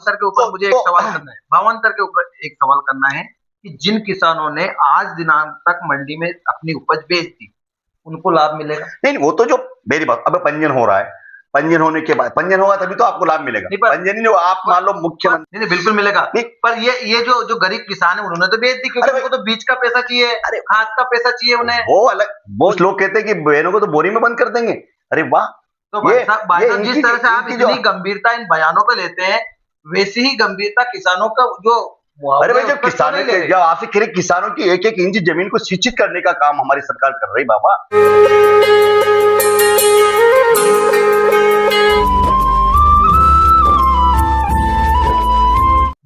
भावांतर के ऊपर मुझे एक सवाल करना है, भावांतर के ऊपर एक सवाल करना है कि जिन किसानों ने आज दिनांक तक मंडी में अपनी उपज बेच दी, उनको लाभ मिलेगा? नहीं, वो तो जो मेरी बात, अब पंजीयन हो रहा है, पंजीयन होने के बाद पंजीयन होगा तभी तो आपको लाभ मिलेगा। पंजीयन नहीं, आप मान लो मुख्यमंत्री। नहीं, बिल्कुल मिलेगा। पर ये जो गरीब किसान है उन्होंने तो बेच दी, क्योंकि उनको तो बीज का पैसा चाहिए, खाद का पैसा चाहिए उन्हें। वो अलग, वो लोग कहते हैं कि बहनों को तो बोरी में बंद कर देंगे। अरे वाह! तो भाई साहब जिस तरह से आप इतनी गंभीरता इन बयानों पे लेते हैं, वैसी ही गंभीरता किसानों का जो अरे भाई, जो किसानों के, जो आपसे कह रहे किसानों की एक एक इंच जमीन को सिंचित करने का काम हमारी सरकार कर रही बाबा।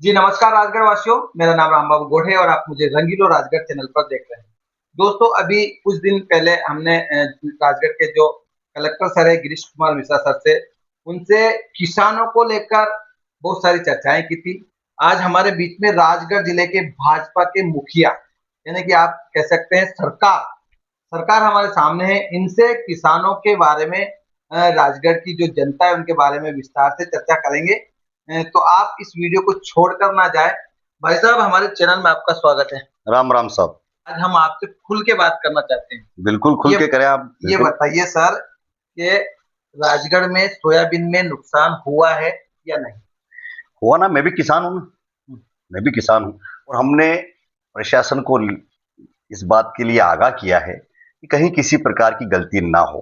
जी नमस्कार राजगढ़ वासियों, मेरा नाम रामबाबू गोढ़े और आप मुझे रंगीलो राजगढ़ चैनल पर देख रहे हैं। दोस्तों, अभी कुछ दिन पहले हमने राजगढ़ के जो कलेक्टर सर है गिरीश कुमार मिश्रा सर से, उनसे किसानों को लेकर बहुत सारी चर्चाएं की थी। आज हमारे बीच में राजगढ़ जिले के भाजपा के मुखिया, यानी कि आप कह सकते हैं सरकार हमारे सामने है। इनसे किसानों के बारे में, राजगढ़ की जो जनता है उनके बारे में विस्तार से चर्चा करेंगे। तो आप इस वीडियो को छोड़कर ना जाए। भाई साहब, हमारे चैनल में आपका स्वागत है। राम राम साहब। आज हम आपसे खुल के बात करना चाहते हैं। बिल्कुल खुल के करें आप। ये बताइए सर कि राजगढ़ में सोयाबीन में नुकसान हुआ है या नहीं हुआ? ना, मैं भी किसान हूँ, मैं भी किसान हूँ, और हमने प्रशासन को इस बात के लिए आगाह किया है कि कहीं किसी प्रकार की गलती ना हो,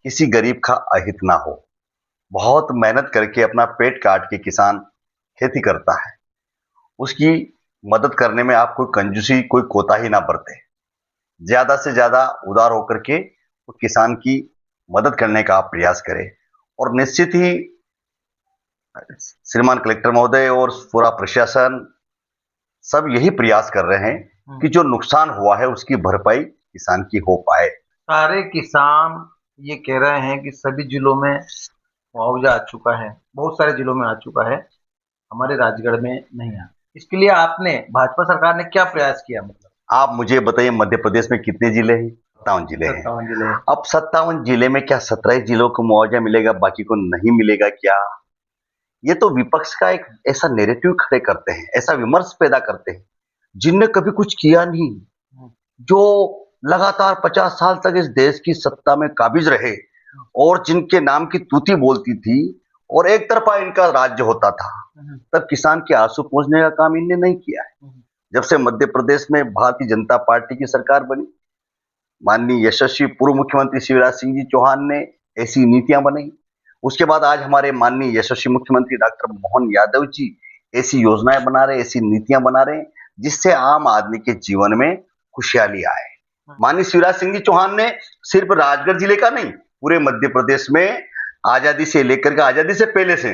किसी गरीब का अहित ना हो। बहुत मेहनत करके अपना पेट काट के किसान खेती करता है, उसकी मदद करने में आप कोई कंजूसी, कोई कोताही ना बरते, ज्यादा से ज्यादा उदार होकर के तो किसान की मदद करने का आप प्रयास करें। और निश्चित ही श्रीमान कलेक्टर महोदय और पूरा प्रशासन सब यही प्रयास कर रहे हैं कि जो नुकसान हुआ है उसकी भरपाई किसान की हो पाए। सारे किसान ये कह रहे हैं कि सभी जिलों में मुआवजा आ चुका है, बहुत सारे जिलों में आ चुका है, हमारे राजगढ़ में नहीं आया। इसके लिए आपने, भाजपा सरकार ने क्या प्रयास किया? मतलब आप मुझे बताइए, मध्य प्रदेश में कितने जिले हैं? 57 जिले हैं। 57 जिले हैं। अब 57 जिले में क्या 17 जिलों को मुआवजा मिलेगा, बाकी को नहीं मिलेगा क्या? ये तो विपक्ष का एक ऐसा नैरेटिव खड़े करते हैं, ऐसा विमर्श पैदा करते हैं जिनने कभी कुछ किया नहीं, जो लगातार 50 साल तक इस देश की सत्ता में काबिज रहे और जिनके नाम की तूती बोलती थी और एक तरफा इनका राज्य होता था, तब किसान के आंसू पोंछने का काम इनने नहीं किया है। जब से मध्य प्रदेश में भारतीय जनता पार्टी की सरकार बनी, माननीय यशस्वी पूर्व मुख्यमंत्री शिवराज सिंह जी चौहान ने ऐसी नीतियां बनाई, उसके बाद आज हमारे माननीय यशस्वी मुख्यमंत्री डॉक्टर मोहन यादव जी ऐसी योजनाएं बना रहे, ऐसी नीतियां बना रहे जिससे आम आदमी के जीवन में खुशहाली आए। माननीय शिवराज सिंह जी चौहान ने सिर्फ राजगढ़ जिले का नहीं, पूरे मध्य प्रदेश में आजादी से लेकर के, आजादी से पहले से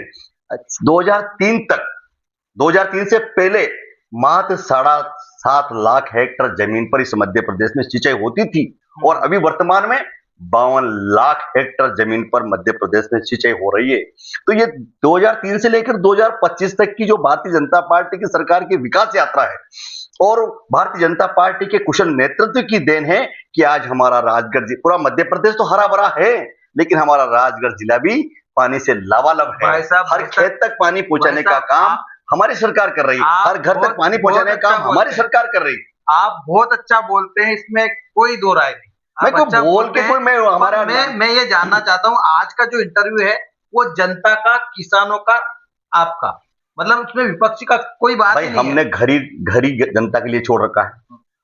2003 तक, 2003 से पहले मात्र 7.5 लाख हेक्टेयर जमीन पर इस मध्य प्रदेश में सिंचाई होती थी, और अभी वर्तमान में 52 लाख हेक्टेयर जमीन पर मध्य प्रदेश में सिंचाई हो रही है। तो ये 2003 से लेकर 2025 तक की जो भारतीय जनता पार्टी की सरकार की विकास यात्रा है और भारतीय जनता पार्टी के कुशल नेतृत्व की देन है कि आज हमारा राजगढ़, पूरा मध्य प्रदेश तो हरा भरा है, लेकिन हमारा राजगढ़ जिला भी पानी से लबालब है। हर खेत तक पानी पहुंचाने का काम हमारी सरकार कर रही है, हर घर तक पानी पहुंचाने का काम हमारी सरकार कर रही है। आप बहुत अच्छा बोलते हैं, इसमें कोई दो राय नहीं। मैं को अच्छा बोल के कोई, मैं ये जानना चाहता हूँ, आज का जो इंटरव्यू है वो जनता का, किसानों का, आपका, मतलब उसमें विपक्षी का कोई बात नहीं है। हमने घरी जनता के लिए छोड़ रखा है,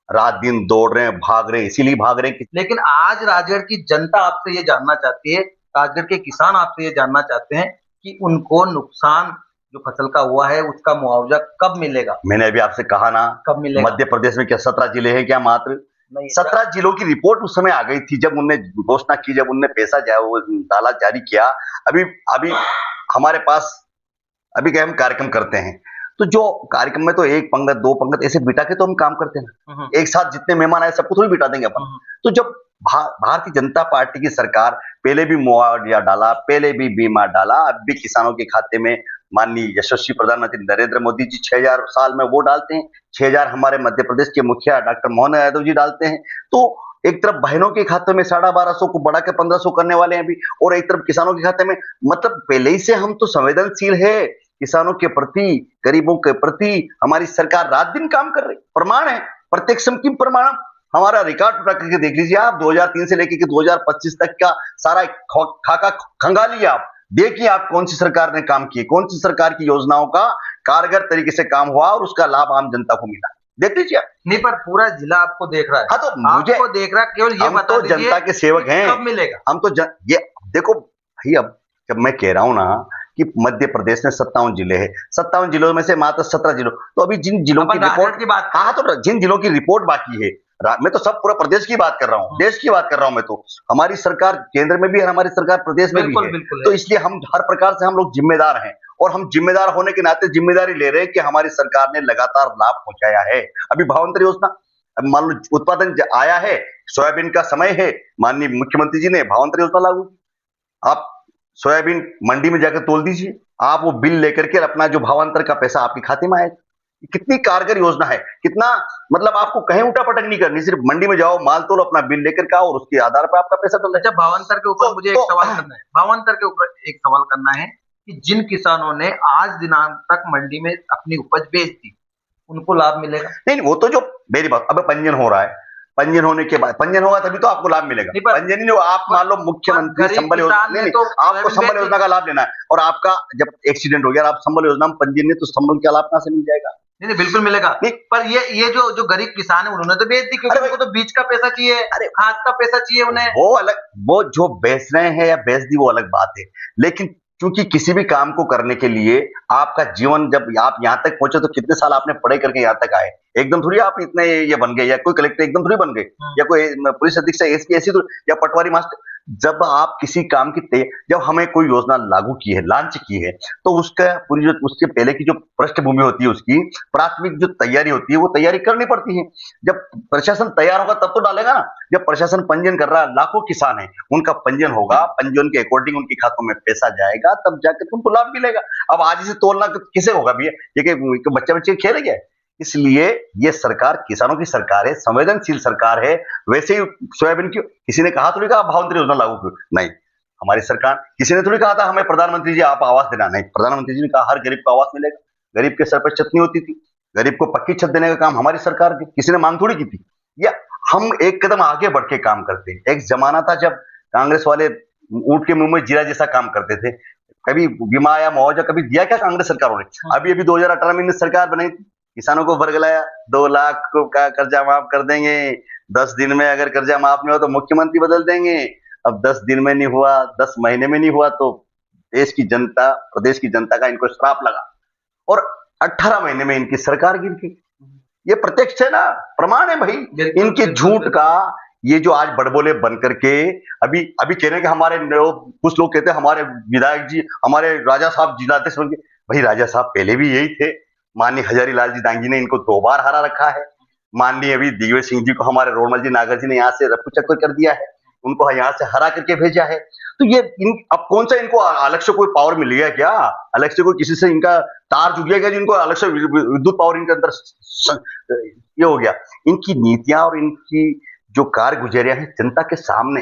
रात दिन दौड़ रहे हैं, भाग रहे हैं, इसीलिए भाग रहे हैं। लेकिन आज राजगढ़ की जनता आपसे ये जानना चाहती है, राजगढ़ के किसान आपसे ये जानना चाहते हैं कि उनको नुकसान जो फसल का हुआ है उसका मुआवजा कब मिलेगा? मैंने अभी आपसे कहा ना, कब मिलेगा? मध्य प्रदेश में क्या 17 जिले हैं क्या? मात्र 17 जिलों की रिपोर्ट उस समय आ गई थी जब उनने घोषणा की, जब उनने पैसा डाला, जारी किया। अभी हमारे पास अभी क्या हम कार्यक्रम करते हैं, तो जो कार्यक्रम में तो एक पंगत, दो पंगत ऐसे बिठा के तो हम काम करते हैं, एक साथ जितने मेहमान आए सबको थोड़ी बिठा देंगे अपन। तो जब भारतीय जनता पार्टी की सरकार पहले भी मुआवजा डाला, पहले भी बीमा डाला, अब भी किसानों के खाते में माननीय यशस्वी प्रधानमंत्री नरेंद्र मोदी जी 6000 साल में वो डालते हैं, 6000 हमारे मध्य प्रदेश के मुखिया डॉक्टर मोहन यादव जी डालते हैं। तो एक तरफ बहनों के खाते में 1250 को बढ़ा के 1500 करने वाले हैं अभी, और एक तरफ किसानों के खाते में, मतलब पहले ही से हम तो संवेदनशील है किसानों के प्रति, गरीबों के प्रति हमारी सरकार रात दिन काम कर रही। प्रमाण है, प्रत्यक्षम की प्रमाण, हमारा रिकॉर्ड उठा करके देख लीजिए आप, 2003 से लेकर के 2025 तक का सारा खाका खंगालिए आप, देखिए आप कौन सी सरकार ने काम किए, कौन सी सरकार की योजनाओं का कारगर तरीके से काम हुआ और उसका लाभ आम जनता को मिला, देख लीजिए। नहीं, पर पूरा जिला आपको देख रहा है। हाँ, तो मुझे आपको देख रहा है, केवल ये हम बता तो दीजिए जनता के सेवक हैं, कब मिलेगा। हम तो ये देखो भाई, अब जब मैं कह रहा हूं ना कि मध्य प्रदेश में 57 जिले हैं, 57 जिलों में से मात्र 17 जिलों, तो अभी जिन जिलों की रिपोर्ट की बात, हाँ, तो जिन जिलों की रिपोर्ट बाकी है, मैं तो सब पूरा प्रदेश की बात कर रहा हूँ, देश की बात कर रहा हूं। मैं तो हमारी सरकार केंद्र में भी है, हमारी सरकार प्रदेश में भी है, तो इसलिए हम हर प्रकार से हम लोग जिम्मेदार हैं, और हम जिम्मेदार होने के नाते जिम्मेदारी ले रहे हैं कि हमारी सरकार ने लगातार लाभ पहुंचाया है। अभी भावांतर योजना, अब मान लो उत्पादन आया है, सोयाबीन का समय है, माननीय मुख्यमंत्री जी ने भावांतर योजना लागू की। आप सोयाबीन मंडी में जाकर तोल दीजिए, आप वो बिल लेकर के अपना जो भावांतर का पैसा आपके खाते में आएगा। कितनी कारगर योजना है, कितना मतलब आपको कहीं उठापटक नहीं करनी, सिर्फ मंडी में जाओ, माल तोलो, अपना बिल लेकर के आओ और उसके आधार पर आपका पैसा डल। अच्छा, भावांतर के ऊपर मुझे एक सवाल करना है, भावांतर के ऊपर एक सवाल करना है कि जिन किसानों ने आज दिनांक तक मंडी में अपनी उपज बेच दी, उनको लाभ मिलेगा? नहीं, वो तो जो मेरी बात, अब पंजीयन हो रहा है, पंजीयन होने के बाद, पंजीयन होगा तभी तो आपको लाभ मिलेगा। पंजीयन नहीं, आप मान लो मुख्यमंत्री संबल योजना, नहीं, आपको संबल योजना का लाभ लेना है, और आपका जब एक्सीडेंट हो गया, आप संबल योजना में पंजीयन नहीं, तो संबल का लाभ कहां से मिल जाएगा? नहीं, बिल्कुल मिलेगा। पर ये जो गरीब किसान है, उन्होंने तो बेच दी, क्योंकि उनको तो बीज का पैसा चाहिए, खाद का पैसा चाहिए उन्हें। वो अलग, वो जो बेच रहे हैं या बेच दी वो अलग बात है, लेकिन क्योंकि किसी भी काम को करने के लिए आपका जीवन, जब आप यहां तक पहुंचे तो कितने साल आपने पढ़ाई करके यहां तक आए, एकदम थोड़ी आप इतने ये बन गए, या कोई कलेक्टर एकदम थोड़ी बन गए, या कोई पुलिस अधीक्षक ऐसी तो, या पटवारी मास्टर। जब आप किसी काम की जब हमें कोई योजना लागू की है, लॉन्च की है, तो उसका पूरी जो उससे पहले की जो पृष्ठभूमि होती है, उसकी प्राथमिक जो तैयारी होती है, वो तैयारी करनी पड़ती है। जब प्रशासन तैयार होगा तब तो डालेगा ना। जब प्रशासन पंजीयन कर रहा है, लाखों किसान है, उनका पंजीयन होगा, पंजीयन के अकॉर्डिंग उनके खातों में पैसा जाएगा, तब जाकर तुमको लाभ मिलेगा। अब आज से तोड़ना किसे होगा भैया? ये बच्चे बच्चे खेल गए। इसलिए ये सरकार किसानों की सरकार है, संवेदनशील सरकार है। वैसे ही सोयाबीन की किसी ने कहा थोड़ी, कहा भावांतर योजना लागू करो, नहीं। हमारी सरकार, किसी ने थोड़ी कहा था हमें प्रधानमंत्री जी आप आवास देना, नहीं। प्रधानमंत्री जी ने कहा हर गरीब को आवास मिलेगा, गरीब के सर पर छत नहीं होती थी, गरीब को पक्की छत देने का काम हमारी सरकार की, किसी ने मांग थोड़ी की थी। या हम एक कदम आगे बढ़ के काम करते हैं। एक जमाना था जब कांग्रेस वाले ऊंट के मुंह में जीरा जैसा काम करते थे, कभी बीमा या मुआवजा कभी दिया क्या कांग्रेस सरकारों ने? अभी 2018 में सरकार बनाई थी, किसानों को बरगलाया, 2 लाख का कर्जा माफ कर देंगे, 10 दिन में अगर कर्जा माफ नहीं हुआ तो मुख्यमंत्री बदल देंगे। अब 10 दिन में नहीं हुआ, 10 महीने में नहीं हुआ, तो देश की जनता, प्रदेश की जनता का इनको श्राप लगा, और 18 महीने में इनकी सरकार गिर गई। ये प्रत्यक्ष है ना, प्रमाण है भाई इनके झूठ का। ये जो आज बड़बोले बन करके अभी कह रहे हैं कि हमारे कुछ लोग कहते हैं हमारे विधायक जी, हमारे राजा साहब जिलाध्यक्ष बन गए। भाई राजा साहब पहले भी यही थे, माननीय हजारी लाल जी डांगी ने इनको 2 बार हरा रखा है। माननीय अभी दिग्विजय सिंह जी को हमारे रोडमल जी नागर जी ने यहाँ से रफू चक्कर कर दिया है, उनको यहाँ से हरा करके भेजा है। तो ये अब कौन सा इनको अलग से कोई पावर मिल गया क्या? अलग से कोई किसी से इनका तार जुड़ गया क्या जिनको अलग से विद्युत पावर इनके अंदर ये हो गया? इनकी नीतियां और इनकी जो कारगुजारियां हैं जनता के सामने,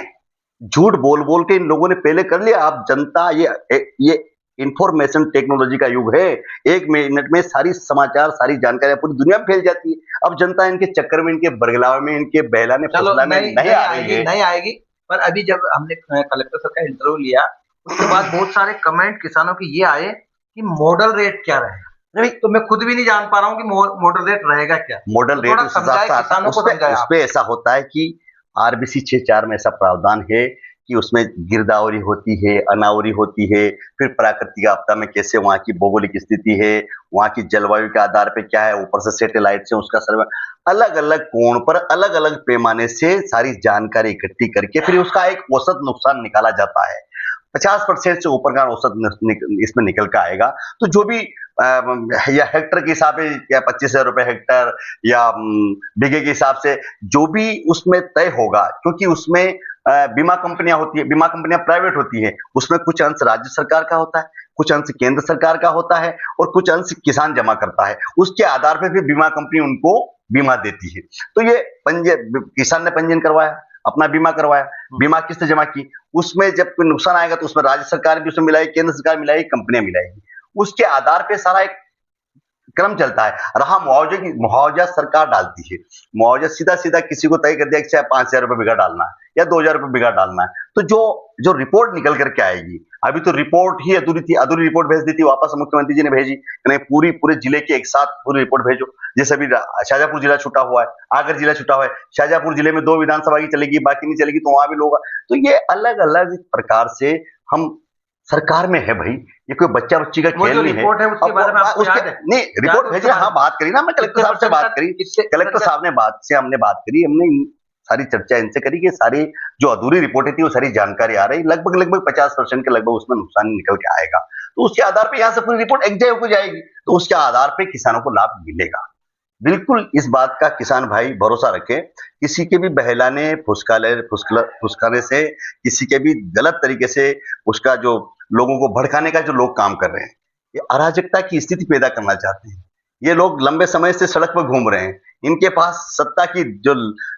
झूठ बोल बोल के इन लोगों ने पहले कर लिया। अब जनता, ये इंफॉर्मेशन टेक्नोलॉजी का युग है, 1 मिनट में सारी समाचार, सारी जानकारियां पूरी दुनिया में फैल जाती है। अब जनता इनके चक्कर में, इनके बरगलावे में, इनके बहलाने फुसलाने नहीं आ रही है, नहीं आएगी। पर अभी जब हमने कलेक्टर सर का इंटरव्यू लिया, उसके बाद बहुत सारे कमेंट किसानों के ये आए कि मॉडल रेट क्या रहेगा। नहीं, तो मैं खुद भी नहीं जान पा रहा हूँ कि मॉडल रेट रहेगा क्या। मॉडल रेट उसपे ऐसा होता है कि आरबीसी 6(4) में ऐसा प्रावधान है कि उसमें गिरदावरी होती है, अनावरी होती है, फिर प्राकृतिक आपदा में कैसे वहां की भौगोलिक स्थिति है, वहां की जलवायु के आधार पे क्या है, ऊपर से सैटेलाइट से उसका सर्वे, अलग अलग कोण पर अलग अलग पैमाने से सारी जानकारी इकट्ठी करके फिर उसका एक औसत नुकसान निकाला जाता है। 50% से ऊपर का औसत इसमें निकल कर आएगा। तो जो भी या हेक्टर के हिसाब से, या 25,000 रुपए हेक्टर, या बीघे के हिसाब से जो भी उसमें तय होगा, क्योंकि उसमें बीमा कंपनियां होती है, बीमा कंपनियां प्राइवेट होती है, उसमें कुछ अंश राज्य सरकार का होता है, कुछ अंश केंद्र सरकार का होता है, और कुछ अंश किसान जमा करता है। उसके आधार पर फिर बीमा कंपनी उनको बीमा देती है। तो ये किसान ने पंजीयन करवाया, अपना बीमा करवाया, बीमा किस्त जमा की, उसमें जब कोई नुकसान आएगा तो उसमें राज्य सरकार भी उसमें मिलाएगी, केंद्र सरकार मिलाएगी, कंपनियां मिलाएगी। उसके आधार पे सारा एक क्रम चलता है। रहा मुआवजे की, मुआवजा सरकार डालती है। मुआवजा सीधा सीधा किसी को तय कर दिया कि चाहे 5,000 रुपए बीघा डालना है या 2,000 रुपए बीघा डालना है, तो जो जो रिपोर्ट निकल करके आएगी, अभी तो रिपोर्ट ही अधूरी थी, अधूरी रिपोर्ट भेज दी थी, वापस मुख्यमंत्री जी ने भेजी, नहीं पूरी पूरे जिले के एक साथ पूरी रिपोर्ट भेजो। जैसे अभी शाहजहांपुर जिला छूटा हुआ है, आगर जिला छूटा हुआ है, शाहजहांपुर जिले में 2 विधानसभा की चलेगी, बाकी नहीं चलेगी, तो वहां भी लोग, तो ये अलग अलग प्रकार से हम सरकार में है भाई, ये कोई बच्चा बच्ची का वो खेल जो नहीं है। रिपोर्ट है उसके बारे में आपको याद है? नहीं रिपोर्ट याद है भेजे, उसके बारे हाँ में? बात करी ना, मैं कलेक्टर कितने साहब से परसेंट बात का, करी, कितने कलेक्टर परसेंट साहब ने हमने बात करी, हमने सारी चर्चा इनसे करी कि सारी जो अधूरी रिपोर्टें थी वो सारी जानकारी आ रही, लगभग लगभग 50% के लगभग उसमें नुकसान निकल के आएगा, तो उसके आधार पर यहाँ से पूरी रिपोर्ट एग्जैक्ट हो जाएगी, तो उसके आधार पर किसानों को लाभ मिलेगा। बिल्कुल इस बात का किसान भाई भरोसा रखे, किसी के भी बहलाने फुसकाने से, किसी के भी गलत तरीके से उसका जो लोगों को भड़काने का जो लोग काम कर रहे हैं, ये अराजकता की स्थिति पैदा करना चाहते हैं। ये लोग लंबे समय से सड़क पर घूम रहे हैं, इनके पास सत्ता की जो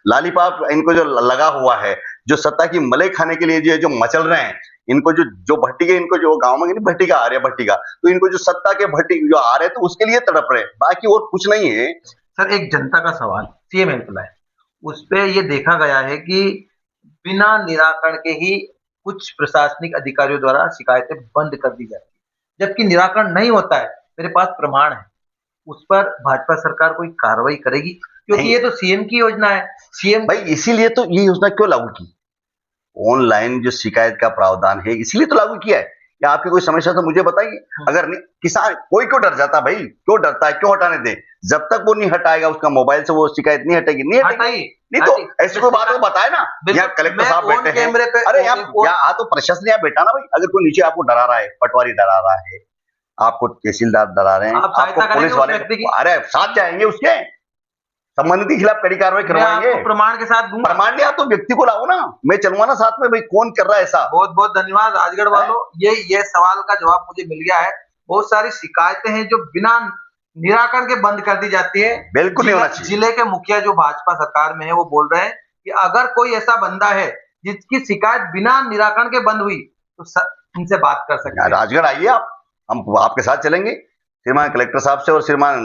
लालीपाप इनको जो लगा हुआ है, जो सत्ता की मलाई खाने के लिए जो मचल रहे हैं, इनको जो जो भट्टिके, इनको जो गांव में भट्टिका आ रहा है, भट्टिका, तो इनको जो सत्ता के भट्टी जो आ रहे हैं, तो उसके लिए तड़प रहे हैं, बाकी और कुछ नहीं है। सर एक जनता का सवाल सीएम हेल्पलाइन, उस पे ये देखा गया है कि बिना निराकरण के ही कुछ प्रशासनिक अधिकारियों द्वारा शिकायतें बंद कर दी जाती है, जबकि निराकरण नहीं होता है, मेरे पास प्रमाण है। उस पर भाजपा सरकार कोई कार्रवाई करेगी? क्योंकि ये तो सीएम की योजना है, सीएम भाई इसीलिए तो ये योजना क्यों लागू की, ऑनलाइन जो शिकायत का प्रावधान है इसीलिए तो लागू किया है। या आपकी कोई समस्या तो मुझे बताइए, अगर नहीं, किसान कोई क्यों डर जाता भाई, क्यों डरता है, क्यों हटाने दे, जब तक वो नहीं हटाएगा उसका मोबाइल से वो शिकायत नहीं हटेगी, नहीं हटेगी, नहीं तो ऐसी कोई बात हो बताए ना, यहाँ कलेक्टर साहब बैठे हैं, अरे यहाँ तो प्रशासन यहाँ बैठा ना भाई, अगर कोई नीचे आपको डरा रहा है, पटवारी डरा रहा है, आपको तहसीलदार डरा रहे हैं, आपको पुलिस वाले, अरे साथ जाएंगे उसके, संबंधित के खिलाफ कड़ी कार्रवाई करवाएंगे, प्रमाण के साथ दूंगा। प्रमाण नहीं, आप तो व्यक्ति को लाओ ना, मैं चलूंगा ना साथ में, भाई कौन कर रहा है ऐसा। बहुत बहुत धन्यवाद राजगढ़ वालों, ये सवाल का जवाब मुझे मिल गया है। बहुत सारी शिकायतें हैं जो बिना निराकरण के बंद कर दी जाती है, बिल्कुल नहीं होना चाहिए। जिले के मुखिया जो भाजपा सरकार में है वो बोल रहे हैं कि अगर कोई ऐसा बंदा है जिसकी शिकायत बिना निराकरण के बंद हुई तो इनसे बात कर सकते हैं। राजगढ़ आइए आप, हम आपके साथ चलेंगे, श्रीमान कलेक्टर साहब से और श्रीमान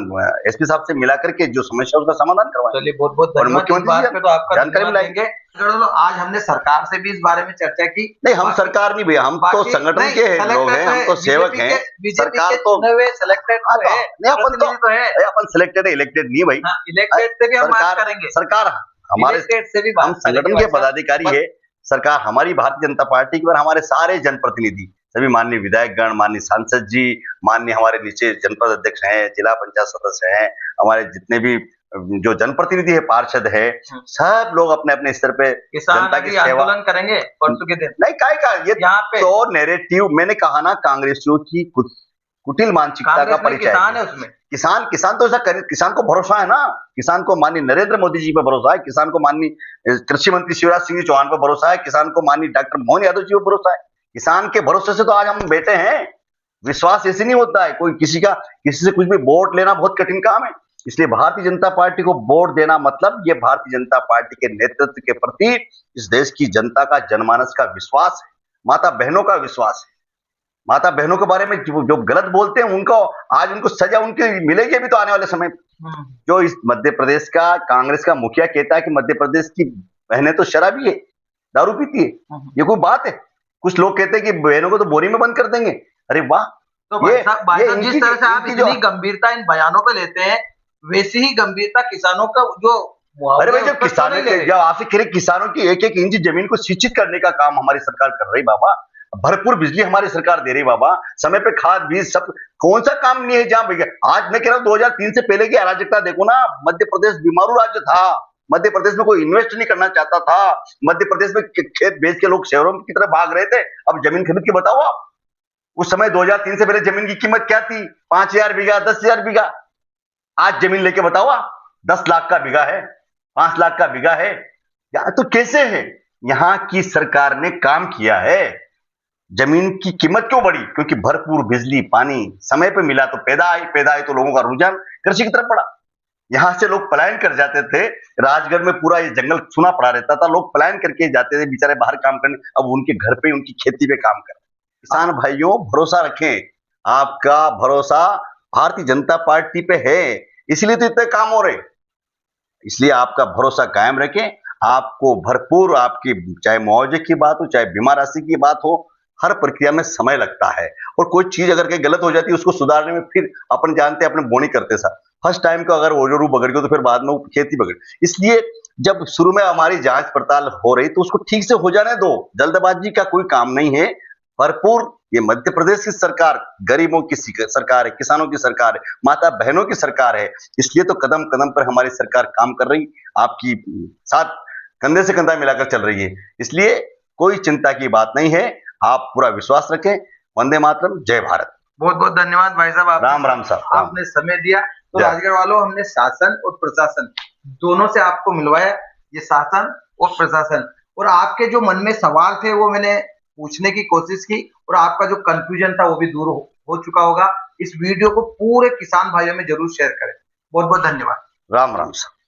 एसपी साहब से मिलाकर के जो समस्या उसका समाधान करवाएं। चलिए बहुत बहुत धन्यवाद, इस बात पे तो आपका जानकारी मिलाएंगे। आज हमने सरकार से भी इस बारे में चर्चा की। नहीं हम सरकार नहीं भैया, हम तो संगठन के लोग हैं, हम तो सेवक हैं, सरकार तो सिलेक्टेड नहीं, अपन सिलेक्टेड है, इलेक्टेड नहीं भाई, इलेक्टेड से भी हम बात करेंगे, सरकार हमारे से भी हम संगठन के पदाधिकारी है, सरकार हमारी भारतीय जनता पार्टी की और हमारे सारे जनप्रतिनिधि, सभी माननीय विधायकगण, माननीय सांसद जी, माननीय हमारे नीचे जनपद अध्यक्ष हैं, जिला पंचायत सदस्य हैं, हमारे जितने भी जो जनप्रतिनिधि है, पार्षद है, सब लोग अपने अपने स्तर पे जनता की सेवा आंदोलन करेंगे परसों के दिन। नहीं काय का ये यहाँ पे तो नैरेटिव, मैंने कहा ना, कांग्रेसियों की कुटिल मानसिकता का परिचय है उसमें। किसान तो ऐसा करे, किसान को भरोसा है ना, किसान को माननीय नरेंद्र मोदी जी पे भरोसा है, किसान को माननीय कृषि मंत्री शिवराज सिंह चौहान पर भरोसा है, किसान को माननीय डॉक्टर मोहन यादव जी पर भरोसा है। किसान के भरोसे से तो आज हम बैठे हैं। विश्वास ऐसे नहीं होता है, कोई किसी से कुछ भी वोट लेना बहुत कठिन काम है। इसलिए भारतीय जनता पार्टी को वोट देना मतलब ये भारतीय जनता पार्टी के नेतृत्व के प्रति इस देश की जनता का, जनमानस का विश्वास है, माता बहनों का विश्वास है। माता बहनों के बारे में जो गलत बोलते हैं उनको आज उनको सजा उनकी मिलेगी अभी तो आने वाले समय। जो इस मध्य प्रदेश का कांग्रेस का मुखिया कहता है कि मध्य प्रदेश की बहनें तो शराबी है, दारू पीती है, ये कोई बात है? कुछ लोग कहते हैं कि बहनों को तो बोरी में बंद कर देंगे। अरे वाह, तो ये जिस तरह से आप इतनी गंभीरता इन बयानों पे लेते हैं, वैसी ही गंभीरता किसानों का जो, अरे भाई, जो किसानों के जो आपसे किसानों की एक एक इंच जमीन को सिंचित करने का काम हमारी सरकार कर रही बाबा, भरपूर बिजली हमारी सरकार दे रही बाबा, समय पे खाद बीज सब, कौन सा काम नहीं है जहां भैया? आज मैं कह रहा हूं 2003 से पहले की अराजकता देखो ना, मध्य प्रदेश बीमारू राज्य था, मध्य प्रदेश में कोई इन्वेस्ट नहीं करना चाहता था, मध्य प्रदेश में खेत बेच के लोग शहरों की तरफ भाग रहे थे। अब जमीन खरीद के बताओ आप, उस समय 2003 से पहले जमीन की कीमत क्या थी? 5,000 बीघा, 10,000 बीघा। आज जमीन लेके बताओ आप, 10 लाख का बीघा है, 5 लाख का बीघा है। तो कैसे है? यहां की सरकार ने काम किया है। जमीन की कीमत क्यों बढ़ी? क्योंकि भरपूर बिजली पानी समय पे मिला, तो पैदा आई तो लोगों का रुझान कृषि की तरफ बढ़ा। यहां से लोग पलायन कर जाते थे, राजगढ़ में पूरा ये जंगल सुना पड़ा रहता था, लोग पलायन करके जाते थे बेचारे बाहर काम करने, अब उनके घर पे उनकी खेती पे काम कर। किसान भाइयों भरोसा रखें, आपका भरोसा भारतीय जनता पार्टी पे है, इसलिए तो इतने काम हो रहे। इसलिए आपका भरोसा कायम रखें। आपको भरपूर आपकी चाहे मुआवजे की बात हो, चाहे बीमा राशि की बात हो, हर प्रक्रिया में समय लगता है और कोई चीज अगर कहीं गलत हो जाती है उसको सुधारने में फिर अपन जानते हैं अपने बोनी करते साथ फर्स्ट टाइम को अगर ओजोरू बगड़ गया तो फिर बाद में वो खेती बगड़। इसलिए जब शुरू में हमारी जांच पड़ताल हो रही तो उसको ठीक से हो जाने दो, जल्दबाजी का कोई काम नहीं है। भरपूर ये मध्य प्रदेश की सरकार गरीबों की सरकार है, किसानों की सरकार है, माता बहनों की सरकार है। इसलिए तो कदम कदम पर हमारी सरकार काम कर रही, आपकी साथ कंधे से कंधा मिलाकर चल रही है। इसलिए कोई चिंता की बात नहीं है, आप पूरा विश्वास रखें। वंदे मातरम, जय भारत। बहुत बहुत धन्यवाद भाई साहब, राम राम साहब, आपने समय दिया। तो जय। राजगढ़ वालों, हमने शासन और प्रशासन दोनों से आपको मिलवाया, ये शासन और प्रशासन, और आपके जो मन में सवाल थे वो मैंने पूछने की कोशिश की और आपका जो कंफ्यूजन था वो भी दूर हो चुका होगा। इस वीडियो को पूरे किसान भाइयों में जरूर शेयर करें। बहुत बहुत धन्यवाद। राम राम साहब।